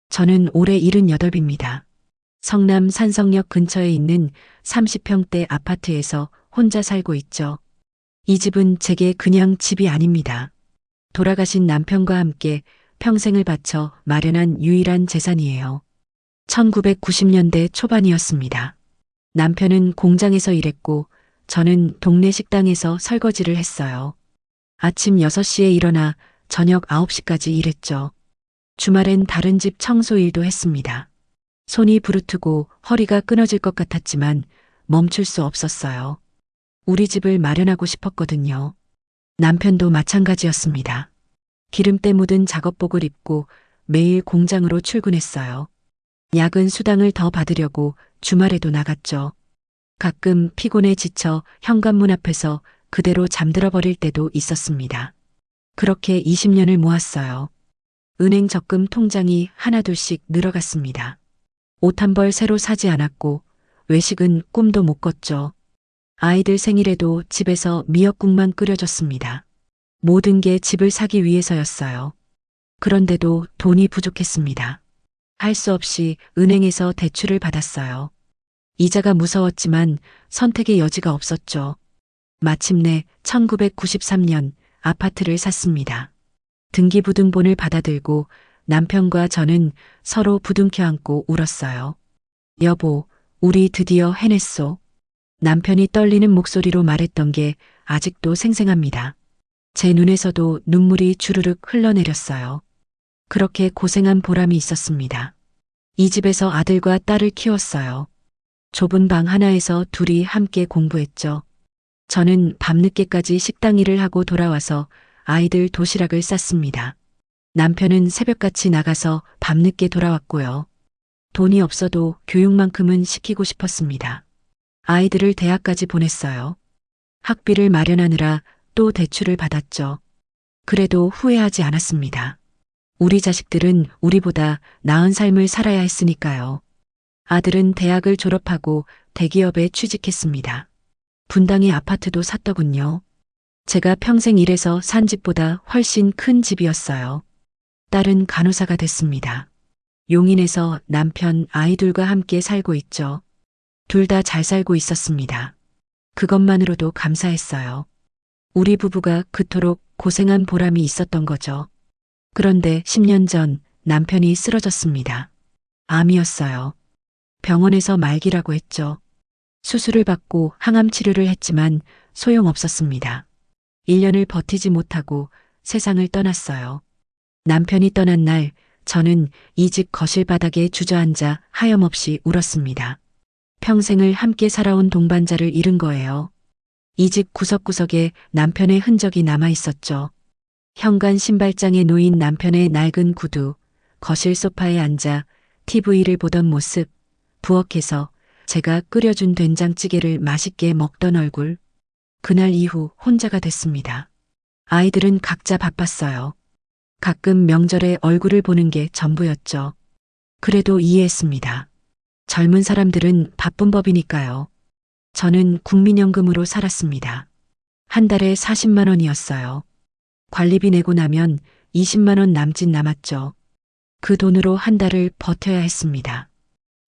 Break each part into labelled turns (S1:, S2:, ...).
S1: 저는 올해 78입니다. 성남 산성역 근처에 있는 30평대 아파트에서 혼자 살고 있죠. 이 집은 제게 그냥 집이 아닙니다. 돌아가신 남편과 함께 평생을 바쳐 마련한 유일한 재산이에요. 1990년대 초반이었습니다. 남편은 공장에서 일했고 저는 동네 식당에서 설거지를 했어요. 아침 6시에 일어나 저녁 9시까지 일했죠. 주말엔 다른 집 청소 일도 했습니다. 손이 부르트고 허리가 끊어질 것 같았지만 멈출 수 없었어요. 우리 집을 마련하고 싶었거든요. 남편도 마찬가지였습니다. 기름때 묻은 작업복을 입고 매일 공장으로 출근했어요. 야근 수당을 더 받으려고 주말에도 나갔죠. 가끔 피곤해 지쳐 현관문 앞에서 그대로 잠들어 버릴 때도 있었습니다. 그렇게 20년을 모았어요. 은행 적금 통장이 하나둘씩 늘어갔습니다. 옷 한 벌 새로 사지 않았고 외식은 꿈도 못 꿨죠. 아이들 생일에도 집에서 미역국만 끓여줬습니다. 모든 게 집을 사기 위해서였어요. 그런데도 돈이 부족했습니다. 할 수 없이 은행에서 대출을 받았어요. 이자가 무서웠지만 선택의 여지가 없었죠. 마침내 1993년 아파트를 샀습니다. 등기부등본을 받아들고 남편과 저는 서로 부둥켜 안고 울었어요. 여보, 우리 드디어 해냈소. 남편이 떨리는 목소리로 말했던 게 아직도 생생합니다. 제 눈에서도 눈물이 주르륵 흘러내렸어요. 그렇게 고생한 보람이 있었습니다. 이 집에서 아들과 딸을 키웠어요. 좁은 방 하나에서 둘이 함께 공부했죠. 저는 밤늦게까지 식당 일을 하고 돌아와서 아이들 도시락을 쌌습니다. 남편은 새벽같이 나가서 밤늦게 돌아왔고요. 돈이 없어도 교육만큼은 시키고 싶었습니다. 아이들을 대학까지 보냈어요. 학비를 마련하느라 또 대출을 받았죠. 그래도 후회하지 않았습니다. 우리 자식들은 우리보다 나은 삶을 살아야 했으니까요. 아들은 대학을 졸업하고 대기업에 취직했습니다. 분당에 아파트도 샀더군요. 제가 평생 일해서 산 집보다 훨씬 큰 집이었어요. 딸은 간호사가 됐습니다. 용인에서 남편, 아이들과 함께 살고 있죠. 둘 다 잘 살고 있었습니다. 그것만으로도 감사했어요. 우리 부부가 그토록 고생한 보람이 있었던 거죠. 그런데 10년 전 남편이 쓰러졌습니다. 암이었어요. 병원에서 말기라고 했죠. 수술을 받고 항암 치료를 했지만 소용없었습니다. 1년을 버티지 못하고 세상을 떠났어요. 남편이 떠난 날 저는 이 집 거실 바닥에 주저앉아 하염없이 울었습니다. 평생을 함께 살아온 동반자를 잃은 거예요. 이 집 구석구석에 남편의 흔적이 남아 있었죠. 현관 신발장에 놓인 남편의 낡은 구두, 거실 소파에 앉아 TV를 보던 모습, 부엌에서 제가 끓여준 된장찌개를 맛있게 먹던 얼굴. 그날 이후 혼자가 됐습니다. 아이들은 각자 바빴어요. 가끔 명절에 얼굴을 보는 게 전부였죠. 그래도 이해했습니다. 젊은 사람들은 바쁜 법이니까요. 저는 국민연금으로 살았습니다. 한 달에 40만 원이었어요. 관리비 내고 나면 20만 원 남짓 남았죠. 그 돈으로 한 달을 버텨야 했습니다.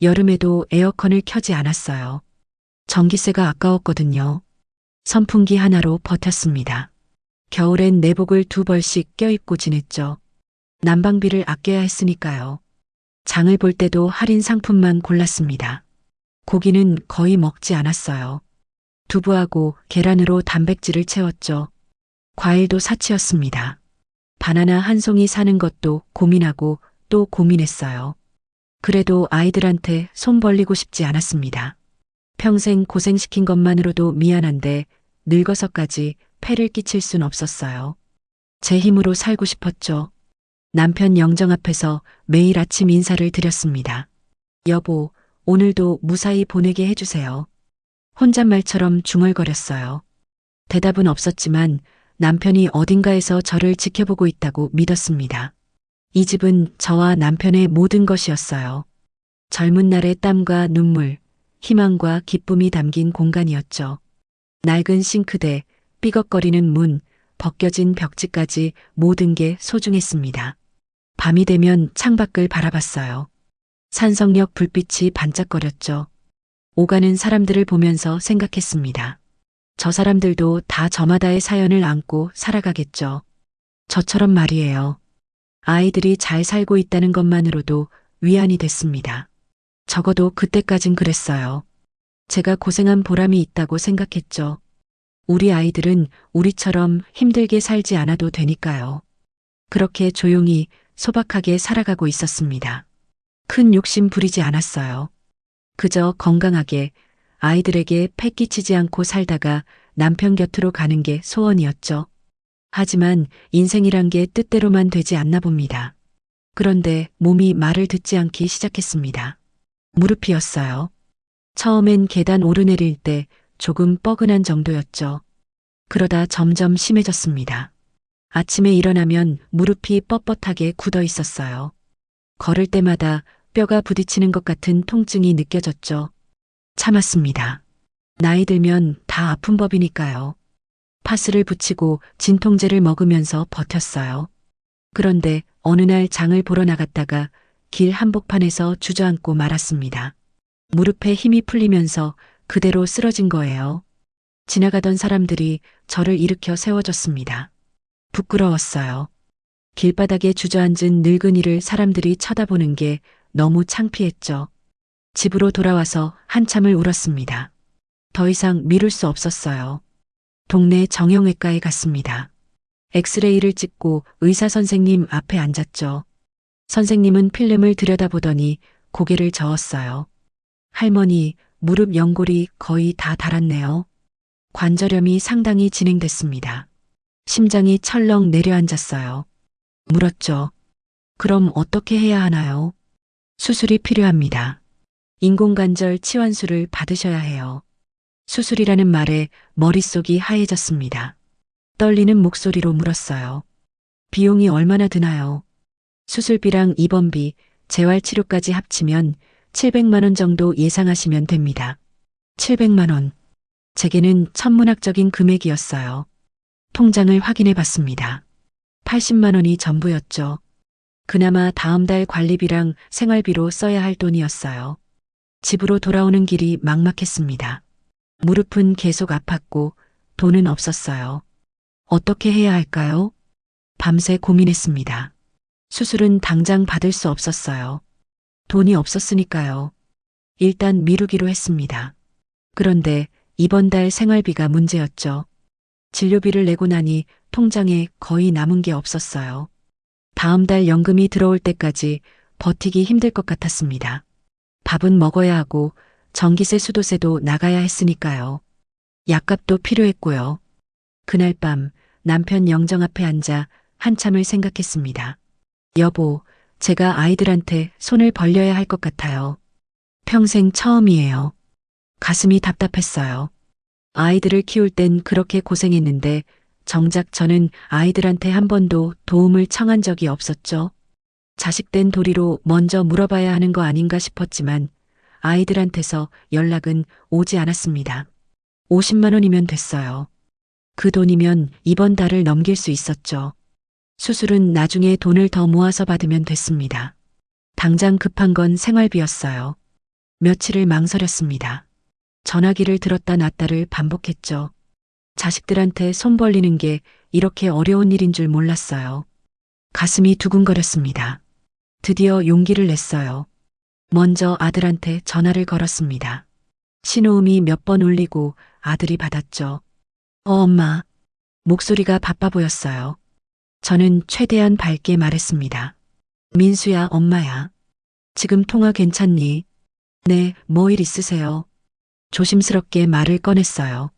S1: 여름에도 에어컨을 켜지 않았어요. 전기세가 아까웠거든요. 선풍기 하나로 버텼습니다. 겨울엔 내복을 2벌씩 껴입고 지냈죠. 난방비를 아껴야 했으니까요. 장을 볼 때도 할인 상품만 골랐습니다. 고기는 거의 먹지 않았어요. 두부하고 계란으로 단백질을 채웠죠. 과일도 사치였습니다. 바나나 한 송이 사는 것도 고민하고 또 고민했어요. 그래도 아이들한테 손 벌리고 싶지 않았습니다. 평생 고생시킨 것만으로도 미안한데 늙어서까지 폐를 끼칠 순 없었어요. 제 힘으로 살고 싶었죠. 남편 영정 앞에서 매일 아침 인사를 드렸습니다. 여보, 오늘도 무사히 보내게 해주세요. 혼잣말처럼 중얼거렸어요. 대답은 없었지만 남편이 어딘가에서 저를 지켜보고 있다고 믿었습니다. 이 집은 저와 남편의 모든 것이었어요. 젊은 날의 땀과 눈물, 희망과 기쁨이 담긴 공간이었죠. 낡은 싱크대, 삐걱거리는 문, 벗겨진 벽지까지 모든 게 소중했습니다. 밤이 되면 창밖을 바라봤어요. 산성역 불빛이 반짝거렸죠. 오가는 사람들을 보면서 생각했습니다. 저 사람들도 다 저마다의 사연을 안고 살아가겠죠. 저처럼 말이에요. 아이들이 잘 살고 있다는 것만으로도 위안이 됐습니다. 적어도 그때까진 그랬어요. 제가 고생한 보람이 있다고 생각했죠. 우리 아이들은 우리처럼 힘들게 살지 않아도 되니까요. 그렇게 조용히 소박하게 살아가고 있었습니다. 큰 욕심 부리지 않았어요. 그저 건강하게 아이들에게 패 끼치지 않고 살다가 남편 곁으로 가는 게 소원이었죠. 하지만 인생이란 게 뜻대로만 되지 않나 봅니다. 그런데 몸이 말을 듣지 않기 시작했습니다. 무릎이었어요. 처음엔 계단 오르내릴 때 조금 뻐근한 정도였죠. 그러다 점점 심해졌습니다. 아침에 일어나면 무릎이 뻣뻣하게 굳어 있었어요. 걸을 때마다 뼈가 부딪히는 것 같은 통증이 느껴졌죠. 참았습니다. 나이 들면 다 아픈 법이니까요. 파스를 붙이고 진통제를 먹으면서 버텼어요. 그런데 어느 날 장을 보러 나갔다가 길 한복판에서 주저앉고 말았습니다. 무릎에 힘이 풀리면서 그대로 쓰러진 거예요. 지나가던 사람들이 저를 일으켜 세워줬습니다. 부끄러웠어요. 길바닥에 주저앉은 늙은이를 사람들이 쳐다보는 게 너무 창피했죠. 집으로 돌아와서 한참을 울었습니다. 더 이상 미룰 수 없었어요. 동네 정형외과에 갔습니다. 엑스레이를 찍고 의사 선생님 앞에 앉았죠. 선생님은 필름을 들여다보더니 고개를 저었어요. 할머니, 무릎 연골이 거의 다 닳았네요. 관절염이 상당히 진행됐습니다. 심장이 철렁 내려앉았어요. 물었죠. 그럼 어떻게 해야 하나요? 수술이 필요합니다. 인공관절 치환술을 받으셔야 해요. 수술이라는 말에 머릿속이 하얘졌습니다. 떨리는 목소리로 물었어요. 비용이 얼마나 드나요? 수술비랑 입원비, 재활치료까지 합치면 700만 원 정도 예상하시면 됩니다. 700만 원. 제게는 천문학적인 금액이었어요. 통장을 확인해 봤습니다. 80만 원이 전부였죠. 그나마 다음 달 관리비랑 생활비로 써야 할 돈이었어요. 집으로 돌아오는 길이 막막했습니다. 무릎은 계속 아팠고 돈은 없었어요. 어떻게 해야 할까요? 밤새 고민했습니다. 수술은 당장 받을 수 없었어요. 돈이 없었으니까요. 일단 미루기로 했습니다. 그런데 이번 달 생활비가 문제였죠. 진료비를 내고 나니 통장에 거의 남은 게 없었어요. 다음 달 연금이 들어올 때까지 버티기 힘들 것 같았습니다. 밥은 먹어야 하고 전기세 수도세도 나가야 했으니까요. 약값도 필요했고요. 그날 밤 남편 영정 앞에 앉아 한참을 생각했습니다. 여보, 제가 아이들한테 손을 벌려야 할 것 같아요. 평생 처음이에요. 가슴이 답답했어요. 아이들을 키울 땐 그렇게 고생했는데 정작 저는 아이들한테 한 번도 도움을 청한 적이 없었죠. 자식된 도리로 먼저 물어봐야 하는 거 아닌가 싶었지만 아이들한테서 연락은 오지 않았습니다. 50만 원이면 됐어요. 그 돈이면 이번 달을 넘길 수 있었죠. 수술은 나중에 돈을 더 모아서 받으면 됐습니다. 당장 급한 건 생활비였어요. 며칠을 망설였습니다. 전화기를 들었다 놨다를 반복했죠. 자식들한테 손 벌리는 게 이렇게 어려운 일인 줄 몰랐어요. 가슴이 두근거렸습니다. 드디어 용기를 냈어요. 먼저 아들한테 전화를 걸었습니다. 신호음이 몇 번 울리고 아들이 받았죠. 엄마. 목소리가 바빠 보였어요. 저는 최대한 밝게 말했습니다. 민수야, 엄마야. 지금 통화 괜찮니? 네, 뭐 일 있으세요? 조심스럽게 말을 꺼냈어요.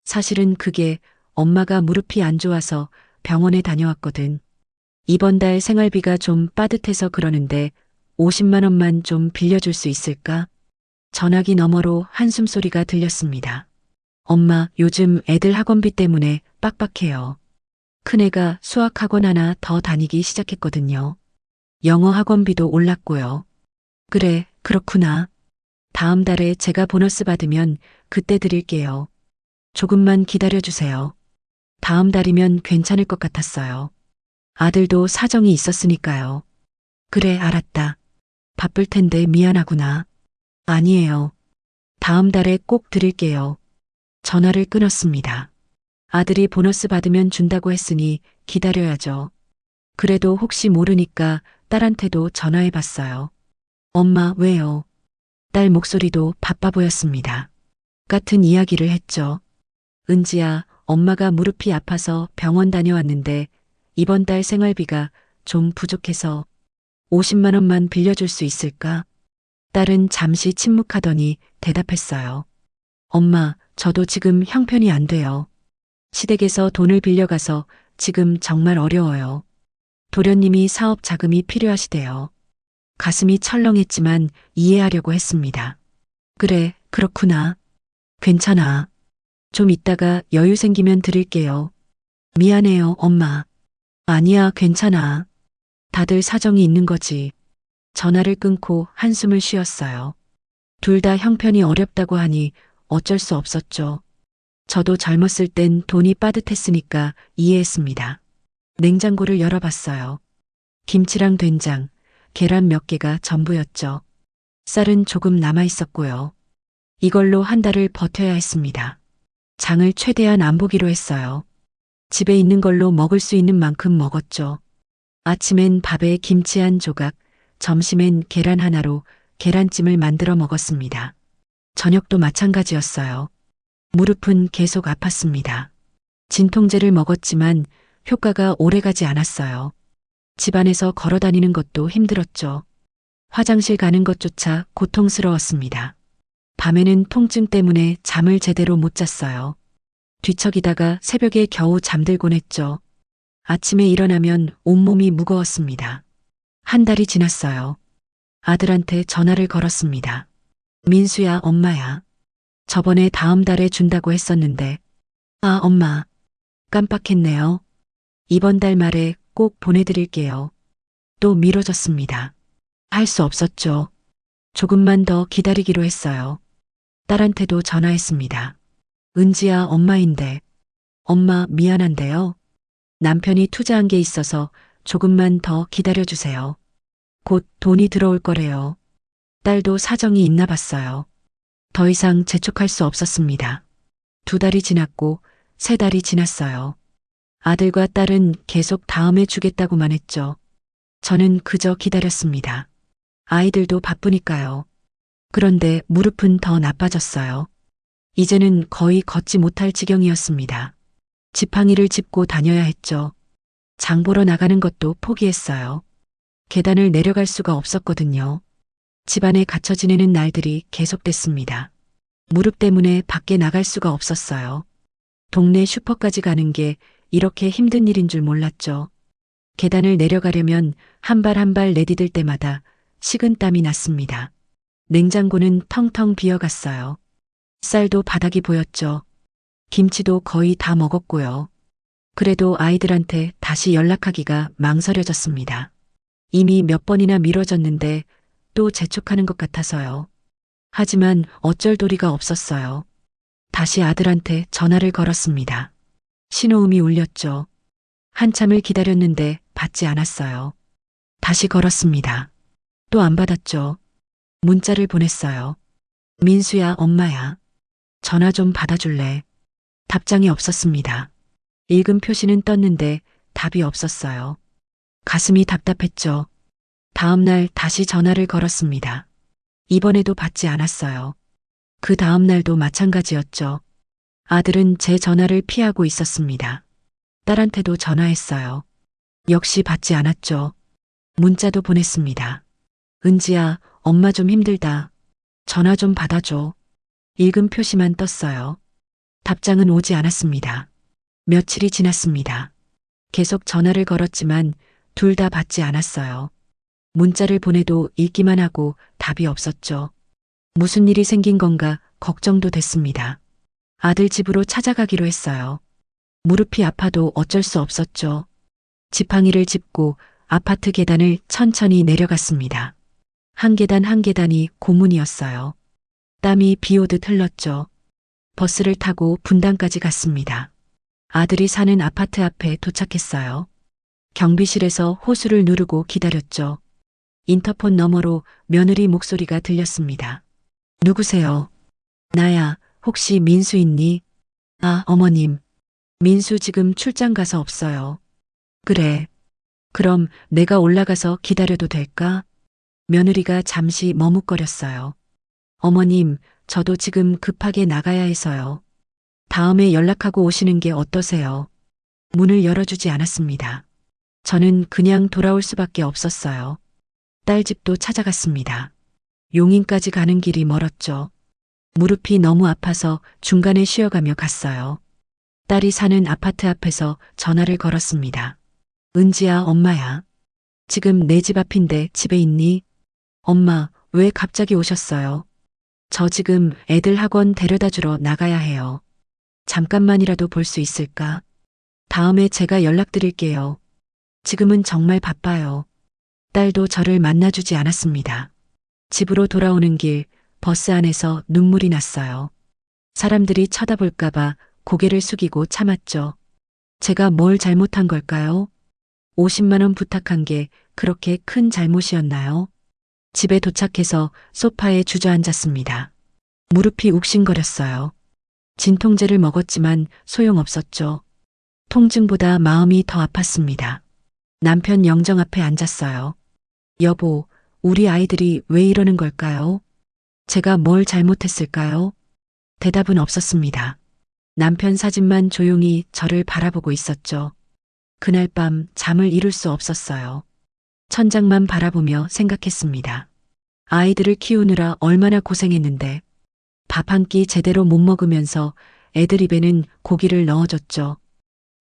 S1: 사실은 그게 엄마가 무릎이 안 좋아서 병원에 다녀왔거든. 이번 달 생활비가 좀 빠듯해서 그러는데 50만 원만 좀 빌려줄 수 있을까? 전화기 너머로 한숨소리가 들렸습니다. 엄마, 요즘 애들 학원비 때문에 빡빡해요. 큰애가 수학학원 하나 더 다니기 시작했거든요. 영어 학원비도 올랐고요. 그래, 그렇구나. 다음 달에 제가 보너스 받으면 그때 드릴게요. 조금만 기다려주세요. 다음 달이면 괜찮을 것 같았어요. 아들도 사정이 있었으니까요. 그래, 알았다. 바쁠 텐데 미안하구나. 아니에요. 다음 달에 꼭 드릴게요. 전화를 끊었습니다. 아들이 보너스 받으면 준다고 했으니 기다려야죠. 그래도 혹시 모르니까 딸한테도 전화해 봤어요. 엄마, 왜요? 딸 목소리도 바빠 보였습니다. 같은 이야기를 했죠. 은지야, 엄마가 무릎이 아파서 병원 다녀왔는데 이번 달 생활비가 좀 부족해서 50만 원만 빌려줄 수 있을까? 딸은 잠시 침묵하더니 대답했어요. 엄마, 저도 지금 형편이 안 돼요. 시댁에서 돈을 빌려가서 지금 정말 어려워요. 도련님이 사업 자금이 필요하시대요. 가슴이 철렁했지만 이해하려고 했습니다. 그래, 그렇구나. 괜찮아. 좀 이따가 여유 생기면 드릴게요. 미안해요, 엄마. 아니야, 괜찮아. 다들 사정이 있는 거지. 전화를 끊고 한숨을 쉬었어요. 둘 다 형편이 어렵다고 하니 어쩔 수 없었죠. 저도 젊었을 땐 돈이 빠듯했으니까 이해했습니다. 냉장고를 열어봤어요. 김치랑 된장, 계란 몇 개가 전부였죠. 쌀은 조금 남아 있었고요. 이걸로 한 달을 버텨야 했습니다. 장을 최대한 안 보기로 했어요. 집에 있는 걸로 먹을 수 있는 만큼 먹었죠. 아침엔 밥에 김치 한 조각, 점심엔 계란 하나로 계란찜을 만들어 먹었습니다. 저녁도 마찬가지였어요. 무릎은 계속 아팠습니다. 진통제를 먹었지만 효과가 오래가지 않았어요. 집안에서 걸어 다니는 것도 힘들었죠. 화장실 가는 것조차 고통스러웠습니다. 밤에는 통증 때문에 잠을 제대로 못 잤어요. 뒤척이다가 새벽에 겨우 잠들곤 했죠. 아침에 일어나면 온몸이 무거웠습니다. 한 달이 지났어요. 아들한테 전화를 걸었습니다. 민수야, 엄마야. 저번에 다음 달에 준다고 했었는데. 아, 엄마. 깜빡했네요. 이번 달 말에 꼭 보내드릴게요. 또 미뤄졌습니다. 할 수 없었죠. 조금만 더 기다리기로 했어요. 딸한테도 전화했습니다. 은지야, 엄마인데. 엄마, 미안한데요. 남편이 투자한 게 있어서 조금만 더 기다려주세요. 곧 돈이 들어올 거래요. 딸도 사정이 있나 봤어요. 더 이상 재촉할 수 없었습니다. 두 달이 지났고 세 달이 지났어요. 아들과 딸은 계속 다음에 주겠다고만 했죠. 저는 그저 기다렸습니다. 아이들도 바쁘니까요. 그런데 무릎은 더 나빠졌어요. 이제는 거의 걷지 못할 지경이었습니다. 지팡이를 짚고 다녀야 했죠. 장 보러 나가는 것도 포기했어요. 계단을 내려갈 수가 없었거든요. 집안에 갇혀 지내는 날들이 계속됐습니다. 무릎 때문에 밖에 나갈 수가 없었어요. 동네 슈퍼까지 가는 게 이렇게 힘든 일인 줄 몰랐죠. 계단을 내려가려면 한 발 한 발 내디딜 때마다 식은땀이 났습니다. 냉장고는 텅텅 비어갔어요. 쌀도 바닥이 보였죠. 김치도 거의 다 먹었고요. 그래도 아이들한테 다시 연락하기가 망설여졌습니다. 이미 몇 번이나 미뤄졌는데 또 재촉하는 것 같아서요. 하지만 어쩔 도리가 없었어요. 다시 아들한테 전화를 걸었습니다. 신호음이 울렸죠. 한참을 기다렸는데 받지 않았어요. 다시 걸었습니다. 또 안 받았죠. 문자를 보냈어요. 민수야, 엄마야. 전화 좀 받아줄래? 답장이 없었습니다. 읽은 표시는 떴는데 답이 없었어요. 가슴이 답답했죠. 다음 날 다시 전화를 걸었습니다. 이번에도 받지 않았어요. 그 다음 날도 마찬가지였죠. 아들은 제 전화를 피하고 있었습니다. 딸한테도 전화했어요. 역시 받지 않았죠. 문자도 보냈습니다. 은지야, 엄마 좀 힘들다. 전화 좀 받아줘. 읽은 표시만 떴어요. 답장은 오지 않았습니다. 며칠이 지났습니다. 계속 전화를 걸었지만 둘 다 받지 않았어요. 문자를 보내도 읽기만 하고 답이 없었죠. 무슨 일이 생긴 건가 걱정도 됐습니다. 아들 집으로 찾아가기로 했어요. 무릎이 아파도 어쩔 수 없었죠. 지팡이를 짚고 아파트 계단을 천천히 내려갔습니다. 한 계단 한 계단이 고문이었어요. 땀이 비 오듯 흘렀죠. 버스를 타고 분당까지 갔습니다. 아들이 사는 아파트 앞에 도착했어요. 경비실에서 호수를 누르고 기다렸죠. 인터폰 너머로 며느리 목소리가 들렸습니다. 누구세요? 나야. 혹시 민수 있니? 아, 어머님. 민수 지금 출장 가서 없어요. 그래. 그럼 내가 올라가서 기다려도 될까? 며느리가 잠시 머뭇거렸어요. 어머님, 저도 지금 급하게 나가야 해서요. 다음에 연락하고 오시는 게 어떠세요? 문을 열어주지 않았습니다. 저는 그냥 돌아올 수밖에 없었어요. 딸 집도 찾아갔습니다. 용인까지 가는 길이 멀었죠. 무릎이 너무 아파서 중간에 쉬어가며 갔어요. 딸이 사는 아파트 앞에서 전화를 걸었습니다. 은지야, 엄마야. 지금 내 집 앞인데 집에 있니? 엄마, 왜 갑자기 오셨어요? 저 지금 애들 학원 데려다 주러 나가야 해요. 잠깐만이라도 볼 수 있을까? 다음에 제가 연락드릴게요. 지금은 정말 바빠요. 딸도 저를 만나주지 않았습니다. 집으로 돌아오는 길 버스 안에서 눈물이 났어요. 사람들이 쳐다볼까봐 고개를 숙이고 참았죠. 제가 뭘 잘못한 걸까요? 50만 원 부탁한 게 그렇게 큰 잘못이었나요? 집에 도착해서 소파에 주저앉았습니다. 무릎이 욱신거렸어요. 진통제를 먹었지만 소용없었죠. 통증보다 마음이 더 아팠습니다. 남편 영정 앞에 앉았어요. 여보, 우리 아이들이 왜 이러는 걸까요? 제가 뭘 잘못했을까요? 대답은 없었습니다. 남편 사진만 조용히 저를 바라보고 있었죠. 그날 밤 잠을 이룰 수 없었어요. 천장만 바라보며 생각했습니다. 아이들을 키우느라 얼마나 고생했는데 밥 한 끼 제대로 못 먹으면서 애들 입에는 고기를 넣어줬죠.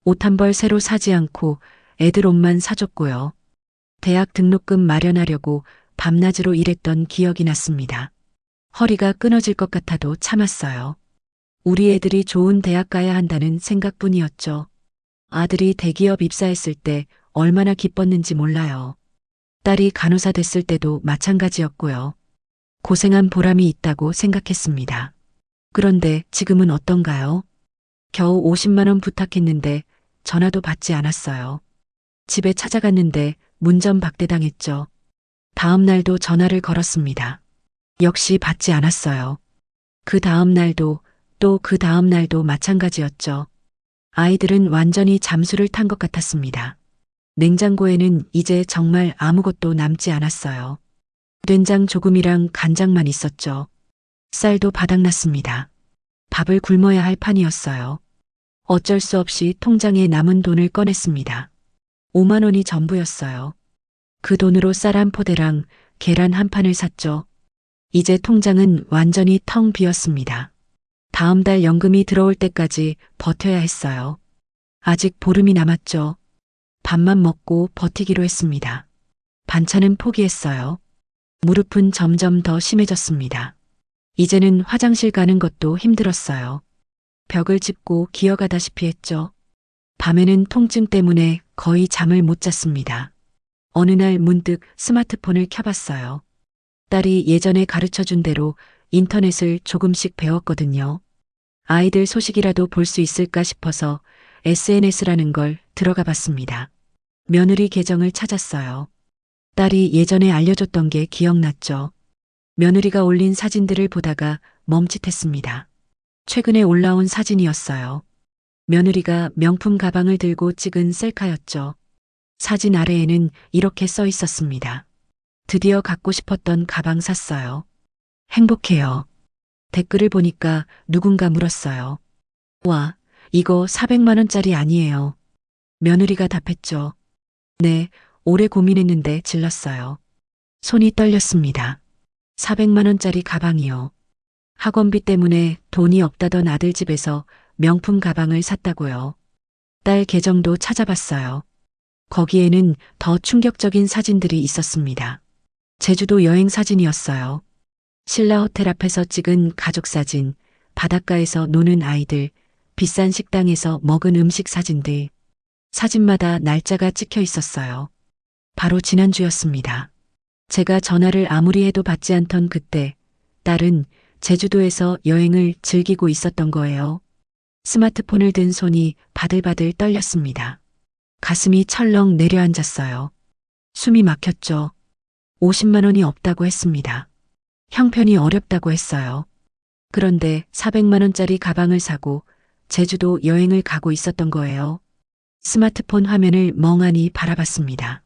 S1: 옷 한 벌 새로 사지 않고 애들 옷만 사줬고요. 대학 등록금 마련하려고 밤낮으로 일했던 기억이 났습니다. 허리가 끊어질 것 같아도 참았어요. 우리 애들이 좋은 대학 가야 한다는 생각뿐이었죠. 아들이 대기업 입사했을 때 얼마나 기뻤는지 몰라요. 딸이 간호사 됐을 때도 마찬가지였고요. 고생한 보람이 있다고 생각했습니다. 그런데 지금은 어떤가요? 겨우 50만 원 부탁했는데 전화도 받지 않았어요. 집에 찾아갔는데 문전박대당했죠. 다음 날도 전화를 걸었습니다. 역시 받지 않았어요. 그 다음 날도 또 그 다음 날도 마찬가지였죠. 아이들은 완전히 잠수를 탄 것 같았습니다. 냉장고에는 이제 정말 아무것도 남지 않았어요. 된장 조금이랑 간장만 있었죠. 쌀도 바닥났습니다. 밥을 굶어야 할 판이었어요. 어쩔 수 없이 통장에 남은 돈을 꺼냈습니다. 5만 원이 전부였어요. 그 돈으로 쌀 한 포대랑 계란 한 판을 샀죠. 이제 통장은 완전히 텅 비었습니다. 다음 달 연금이 들어올 때까지 버텨야 했어요. 아직 보름이 남았죠. 밥만 먹고 버티기로 했습니다. 반찬은 포기했어요. 무릎은 점점 더 심해졌습니다. 이제는 화장실 가는 것도 힘들었어요. 벽을 짚고 기어가다시피 했죠. 밤에는 통증 때문에 거의 잠을 못 잤습니다. 어느 날 문득 스마트폰을 켜봤어요. 딸이 예전에 가르쳐준 대로 인터넷을 조금씩 배웠거든요. 아이들 소식이라도 볼 수 있을까 싶어서 SNS라는 걸 들어가 봤습니다. 며느리 계정을 찾았어요. 딸이 예전에 알려줬던 게 기억났죠. 며느리가 올린 사진들을 보다가 멈칫했습니다. 최근에 올라온 사진이었어요. 며느리가 명품 가방을 들고 찍은 셀카였죠. 사진 아래에는 이렇게 써 있었습니다. 드디어 갖고 싶었던 가방 샀어요. 행복해요. 댓글을 보니까 누군가 물었어요. 와, 이거 400만 원짜리 아니에요. 며느리가 답했죠. 네, 오래 고민했는데 질렀어요. 손이 떨렸습니다. 400만 원짜리 가방이요. 학원비 때문에 돈이 없다던 아들 집에서 명품 가방을 샀다고요. 딸 계정도 찾아봤어요. 거기에는 더 충격적인 사진들이 있었습니다. 제주도 여행 사진이었어요. 신라 호텔 앞에서 찍은 가족 사진, 바닷가에서 노는 아이들, 비싼 식당에서 먹은 음식 사진들. 사진마다 날짜가 찍혀 있었어요. 바로 지난주였습니다. 제가 전화를 아무리 해도 받지 않던 그때, 딸은 제주도에서 여행을 즐기고 있었던 거예요. 스마트폰을 든 손이 바들바들 떨렸습니다. 가슴이 철렁 내려앉았어요. 숨이 막혔죠. 50만 원이 없다고 했습니다. 형편이 어렵다고 했어요. 그런데 400만 원짜리 가방을 사고 제주도 여행을 가고 있었던 거예요. 스마트폰 화면을 멍하니 바라봤습니다.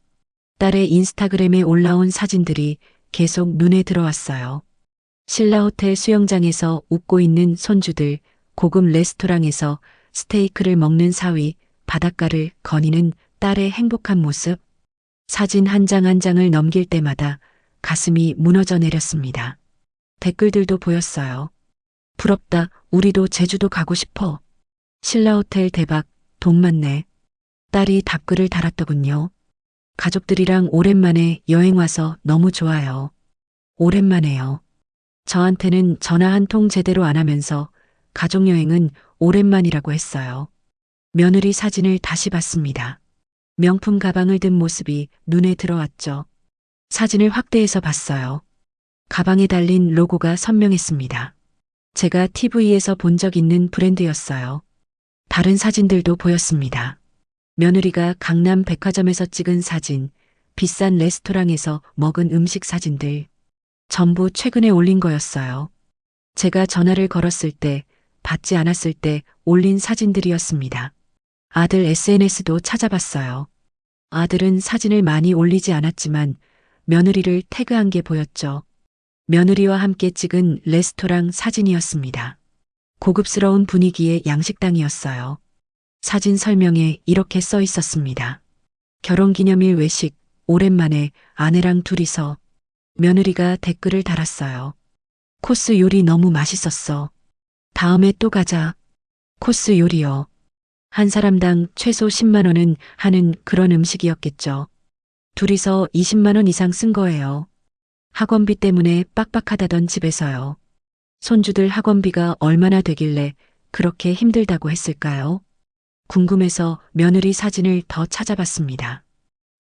S1: 딸의 인스타그램에 올라온 사진들이 계속 눈에 들어왔어요. 신라호텔 수영장에서 웃고 있는 손주들, 고급 레스토랑에서 스테이크를 먹는 사위, 바닷가를 거니는 딸의 행복한 모습. 사진 한 장 한 장을 넘길 때마다 가슴이 무너져 내렸습니다. 댓글들도 보였어요. 부럽다, 우리도 제주도 가고 싶어. 신라호텔 대박, 돈 많네. 딸이 답글을 달았더군요. 가족들이랑 오랜만에 여행 와서 너무 좋아요. 오랜만에요. 저한테는 전화 한 통 제대로 안 하면서 가족여행은 오랜만이라고 했어요. 며느리 사진을 다시 봤습니다. 명품 가방을 든 모습이 눈에 들어왔죠. 사진을 확대해서 봤어요. 가방에 달린 로고가 선명했습니다. 제가 TV에서 본 적 있는 브랜드였어요. 다른 사진들도 보였습니다. 며느리가 강남 백화점에서 찍은 사진, 비싼 레스토랑에서 먹은 음식 사진들. 전부 최근에 올린 거였어요. 제가 전화를 걸었을 때, 받지 않았을 때 올린 사진들이었습니다. 아들 SNS도 찾아봤어요. 아들은 사진을 많이 올리지 않았지만 며느리를 태그한 게 보였죠. 며느리와 함께 찍은 레스토랑 사진이었습니다. 고급스러운 분위기의 양식당이었어요. 사진 설명에 이렇게 써 있었습니다. 결혼기념일 외식, 오랜만에 아내랑 둘이서. 며느리가 댓글을 달았어요. 코스 요리 너무 맛있었어. 다음에 또 가자. 코스 요리요. 한 사람당 최소 10만 원은 하는 그런 음식이었겠죠. 둘이서 20만 원 이상 쓴 거예요. 학원비 때문에 빡빡하다던 집에서요. 손주들 학원비가 얼마나 되길래 그렇게 힘들다고 했을까요? 궁금해서 며느리 사진을 더 찾아봤습니다.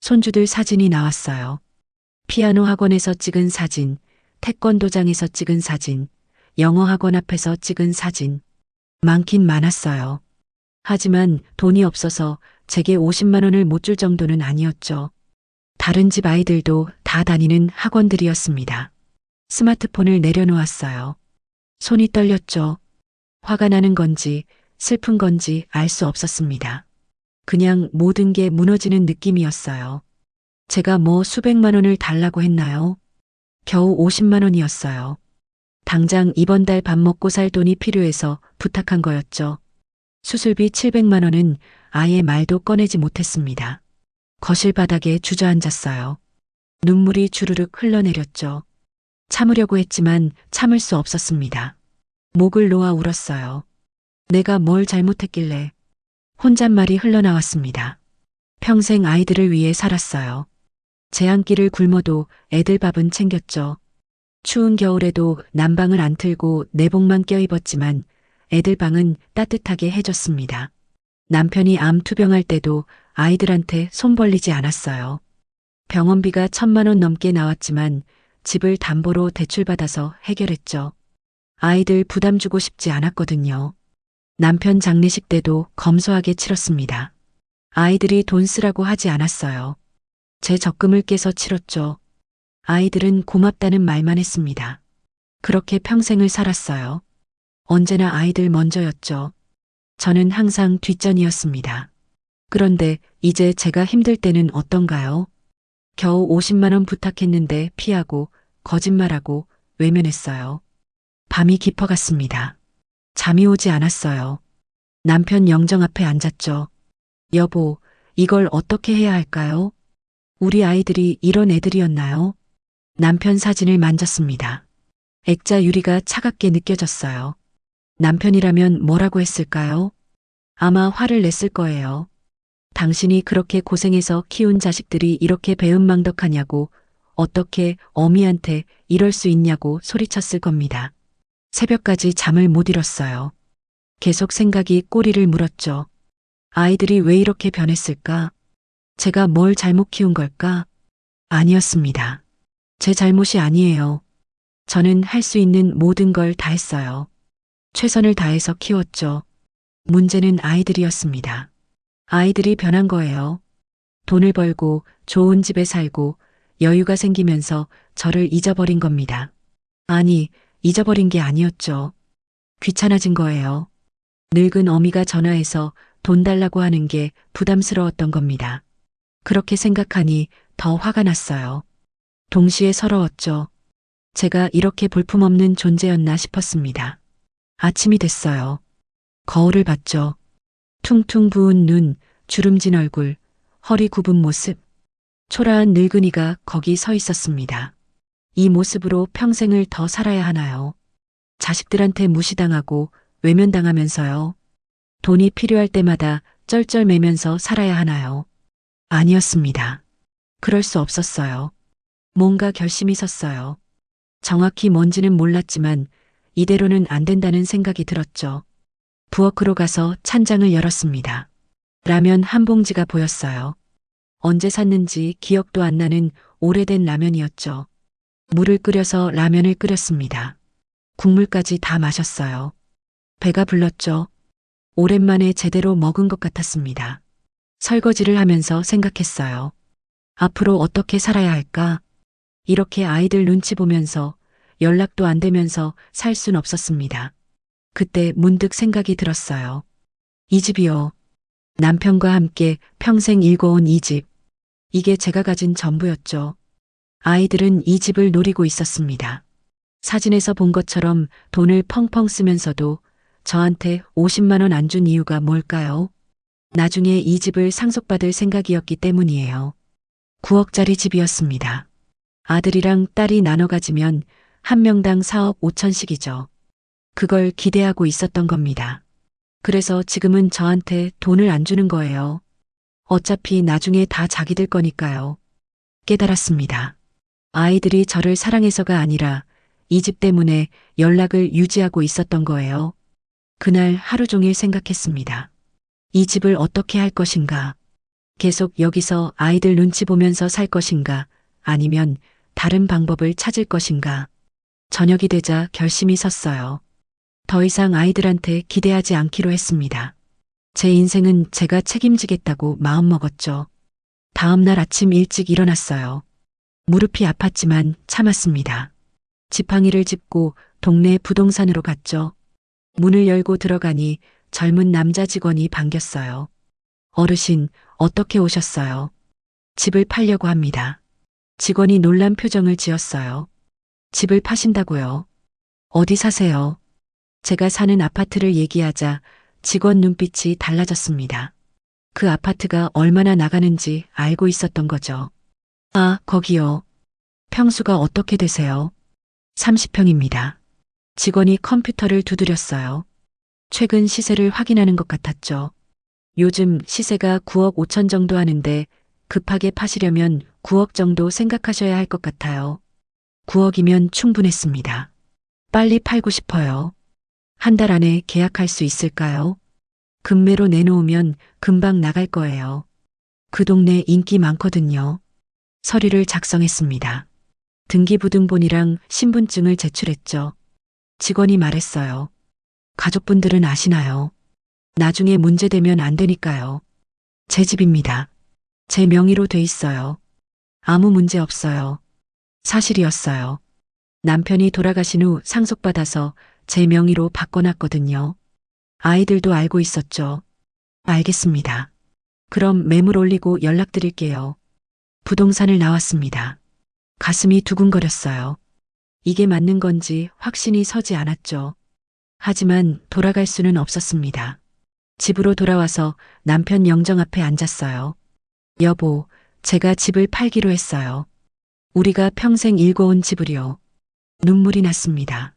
S1: 손주들 사진이 나왔어요. 피아노 학원에서 찍은 사진, 태권도장에서 찍은 사진, 영어 학원 앞에서 찍은 사진. 많긴 많았어요. 하지만 돈이 없어서 제게 50만 원을 못 줄 정도는 아니었죠. 다른 집 아이들도 다 다니는 학원들이었습니다. 스마트폰을 내려놓았어요. 손이 떨렸죠. 화가 나는 건지 슬픈 건지 알 수 없었습니다. 그냥 모든 게 무너지는 느낌이었어요. 제가 뭐 수백만 원을 달라고 했나요? 겨우 50만 원이었어요. 당장 이번 달 밥 먹고 살 돈이 필요해서 부탁한 거였죠. 수술비 700만 원은 아예 말도 꺼내지 못했습니다. 거실 바닥에 주저앉았어요. 눈물이 주르륵 흘러내렸죠. 참으려고 했지만 참을 수 없었습니다. 목을 놓아 울었어요. 내가 뭘 잘못했길래. 혼잣말이 흘러나왔습니다. 평생 아이들을 위해 살았어요. 제 한 끼를 굶어도 애들 밥은 챙겼죠. 추운 겨울에도 난방을 안 틀고 내복만 껴입었지만 애들 방은 따뜻하게 해줬습니다. 남편이 암 투병할 때도 아이들한테 손 벌리지 않았어요. 병원비가 1,000만 원 넘게 나왔지만 집을 담보로 대출받아서 해결했죠. 아이들 부담 주고 싶지 않았거든요. 남편 장례식 때도 검소하게 치렀습니다. 아이들이 돈 쓰라고 하지 않았어요. 제 적금을 깨서 치렀죠. 아이들은 고맙다는 말만 했습니다. 그렇게 평생을 살았어요. 언제나 아이들 먼저였죠. 저는 항상 뒷전이었습니다. 그런데 이제 제가 힘들 때는 어떤가요? 겨우 50만 원 부탁했는데 피하고 거짓말하고 외면했어요. 밤이 깊어갔습니다. 잠이 오지 않았어요. 남편 영정 앞에 앉았죠. 여보, 이걸 어떻게 해야 할까요? 우리 아이들이 이런 애들이었나요? 남편 사진을 만졌습니다. 액자 유리가 차갑게 느껴졌어요. 남편이라면 뭐라고 했을까요? 아마 화를 냈을 거예요. 당신이 그렇게 고생해서 키운 자식들이 이렇게 배은망덕하냐고, 어떻게 어미한테 이럴 수 있냐고 소리쳤을 겁니다. 새벽까지 잠을 못 이뤘어요. 계속 생각이 꼬리를 물었죠. 아이들이 왜 이렇게 변했을까? 제가 뭘 잘못 키운 걸까? 아니었습니다. 제 잘못이 아니에요. 저는 할 수 있는 모든 걸 다 했어요. 최선을 다해서 키웠죠. 문제는 아이들이었습니다. 아이들이 변한 거예요. 돈을 벌고 좋은 집에 살고 여유가 생기면서 저를 잊어버린 겁니다. 아니, 잊어버린 게 아니었죠. 귀찮아진 거예요. 늙은 어미가 전화해서 돈 달라고 하는 게 부담스러웠던 겁니다. 그렇게 생각하니 더 화가 났어요. 동시에 서러웠죠. 제가 이렇게 볼품없는 존재였나 싶었습니다. 아침이 됐어요. 거울을 봤죠. 퉁퉁 부은 눈, 주름진 얼굴, 허리 굽은 모습. 초라한 늙은이가 거기 서 있었습니다. 이 모습으로 평생을 더 살아야 하나요? 자식들한테 무시당하고 외면당하면서요. 돈이 필요할 때마다 쩔쩔매면서 살아야 하나요? 아니었습니다. 그럴 수 없었어요. 뭔가 결심이 섰어요. 정확히 뭔지는 몰랐지만 이대로는 안 된다는 생각이 들었죠. 부엌으로 가서 찬장을 열었습니다. 라면 한 봉지가 보였어요. 언제 샀는지 기억도 안 나는 오래된 라면이었죠. 물을 끓여서 라면을 끓였습니다. 국물까지 다 마셨어요. 배가 불렀죠. 오랜만에 제대로 먹은 것 같았습니다. 설거지를 하면서 생각했어요. 앞으로 어떻게 살아야 할까? 이렇게 아이들 눈치 보면서 연락도 안 되면서 살 순 없었습니다. 그때 문득 생각이 들었어요. 이 집이요. 남편과 함께 평생 일궈온 이 집. 이게 제가 가진 전부였죠. 아이들은 이 집을 노리고 있었습니다. 사진에서 본 것처럼 돈을 펑펑 쓰면서도 저한테 50만 원 안 준 이유가 뭘까요? 나중에 이 집을 상속받을 생각이었기 때문이에요. 9억짜리 집이었습니다. 아들이랑 딸이 나눠 가지면 한 명당 4억 5천씩이죠. 그걸 기대하고 있었던 겁니다. 그래서 지금은 저한테 돈을 안 주는 거예요. 어차피 나중에 다 자기들 거니까요. 깨달았습니다. 아이들이 저를 사랑해서가 아니라 이 집 때문에 연락을 유지하고 있었던 거예요. 그날 하루 종일 생각했습니다. 이 집을 어떻게 할 것인가? 계속 여기서 아이들 눈치 보면서 살 것인가? 아니면 다른 방법을 찾을 것인가? 저녁이 되자 결심이 섰어요. 더 이상 아이들한테 기대하지 않기로 했습니다. 제 인생은 제가 책임지겠다고 마음먹었죠. 다음 날 아침 일찍 일어났어요. 무릎이 아팠지만 참았습니다. 지팡이를 짚고 동네 부동산으로 갔죠. 문을 열고 들어가니 젊은 남자 직원이 반겼어요. 어르신, 어떻게 오셨어요? 집을 팔려고 합니다. 직원이 놀란 표정을 지었어요. 집을 파신다고요? 어디 사세요? 제가 사는 아파트를 얘기하자 직원 눈빛이 달라졌습니다. 그 아파트가 얼마나 나가는지 알고 있었던 거죠. 아, 거기요. 평수가 어떻게 되세요? 30평입니다. 직원이 컴퓨터를 두드렸어요. 최근 시세를 확인하는 것 같았죠. 요즘 시세가 9억 5천 정도 하는데 급하게 파시려면 9억 정도 생각하셔야 할 것 같아요. 9억이면 충분했습니다. 빨리 팔고 싶어요. 한 달 안에 계약할 수 있을까요? 급매로 내놓으면 금방 나갈 거예요. 그 동네 인기 많거든요. 서류를 작성했습니다. 등기부등본이랑 신분증을 제출했죠. 직원이 말했어요. 가족분들은 아시나요? 나중에 문제되면 안 되니까요. 제 집입니다. 제 명의로 돼 있어요. 아무 문제 없어요. 사실이었어요. 남편이 돌아가신 후 상속받아서 제 명의로 바꿔놨거든요. 아이들도 알고 있었죠. 알겠습니다. 그럼 매물 올리고 연락드릴게요. 부동산을 나왔습니다. 가슴이 두근거렸어요. 이게 맞는 건지 확신이 서지 않았죠. 하지만 돌아갈 수는 없었습니다. 집으로 돌아와서 남편 영정 앞에 앉았어요. 여보, 제가 집을 팔기로 했어요. 우리가 평생 일궈온 집을요. 눈물이 났습니다.